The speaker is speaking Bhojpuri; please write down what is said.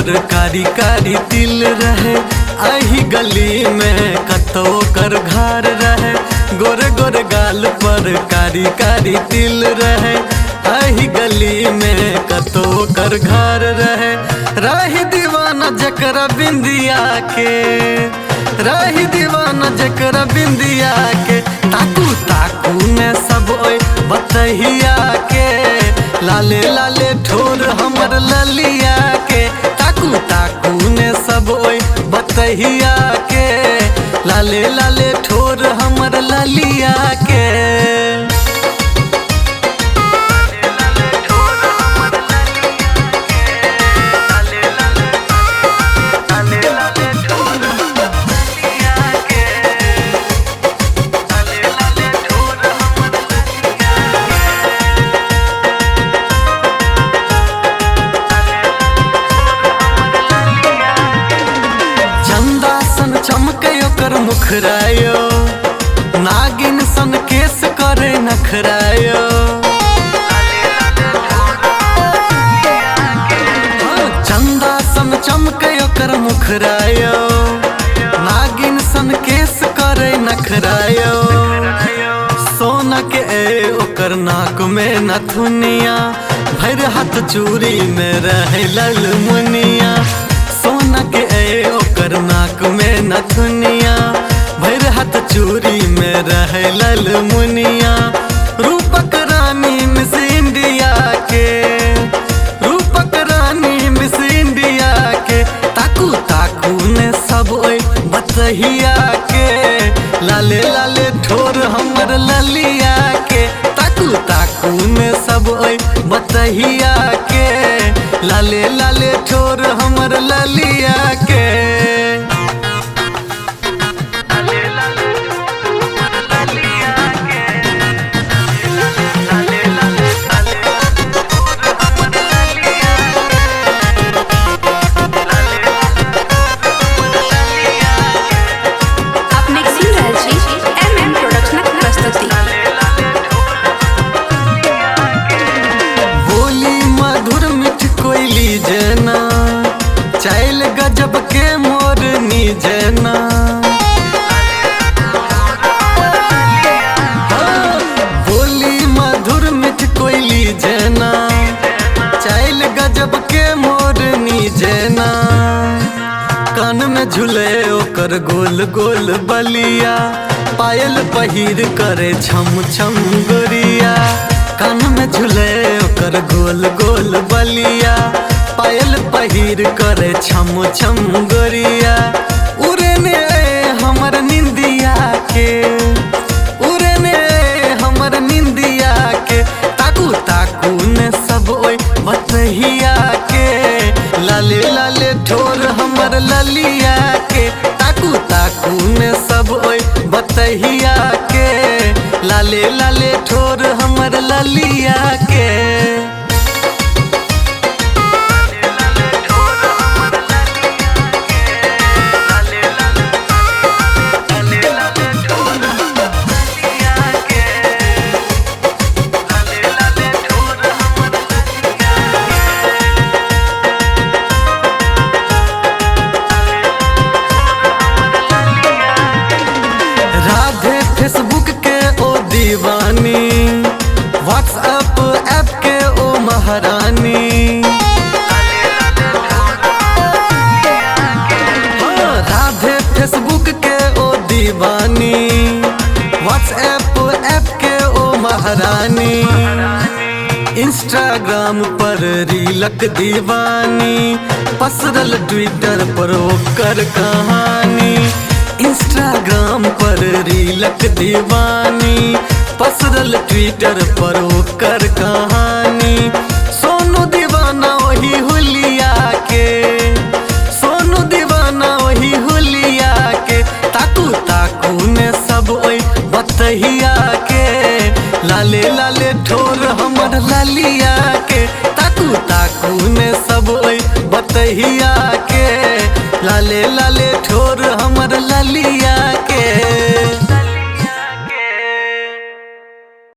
पर कारी कारी तिल रहे, आही गली में कतो कर घर रहे। गोरे गोरे गाल पर कारी कारी तिल रहे, आही गली में कतो कर घर रहे। राही दीवाना जकरा बिंदिया के, राही दीवाना जकरा बिंदिया के, ताकू ताकू ने सब ओए बतहिया के। लाले लाले ठोर हमर ललिया के, ताकू ताकू ने सब ओए बतहिया के। लाले लाले ठोर हमर ललिया के। चमके ओकर मुखरायो, नागिन सन केस करे नखरायो। चंदा सन चमके ओकर मुखरायो, नागिन सन केस करे नखरायो। सोना के ओकर नाक में नथुनिया, भर हाथ चूड़ी में रहे ललमुनिया। सोना के ओकर नाक में नथुनिया, भर हाथ चूड़ी में रहे ललमुनिया। रूपक रानी मिस इंडिया के, रूपक रानी मिस इंडिया के, ताकू ताकू ने सब ओए बतहिया के। लाले लाले ठोर हमर ललिया के, ताकू ताकू ने सब ओए बतहिया के। लाले लाले ठोर हमर ललिया के। चैल गजब के मोरनी जना, बोली मधुर मिठ कोयली जना। चैल गजब के मोरनी जना, कान में झूले ओकर गोल गोल बलिया। पायल पहिर करे छम छम गोरिया, कान में झूले ओकर गोल गोल बलिया। पायल पहिर करे छम छम गोरिया। उरे ने हमर निंदिया के, उरे ने हमर निंदिया के, ताकू ताकू ने सब ओए बतहिया के। लाले लाले ठोर हमर ललिया के, ताकू ताकू ने सब ओए बतहिया के। लाले लाले ठोर हमर ललिया के। फेसबुक के ओ दीवानी, व्हाट्सएप ऐप के ओ महारानी। राधे फेसबुक के ओ दीवानी, व्हाट्सएप ऐप के ओ महारानी। इंस्टाग्राम पर रीलक दीवानी, पसरल ट्विटर पर ओकर कहानी। इंस्टाग्राम पर रीलक दीवानी, पसरल ट्विटर पर ओकर कहानी। सोनू दीवाना वही हुलिया के, सोनू दीवाना वही हुलिया के, ताकू ताकू ने सब ओए बतहिया के। लाले लाले ठोर हमर ललिया के, ताकू ताकू ने सब ओए बतहिया के। लाले लाले ठोर हमर ललिया के।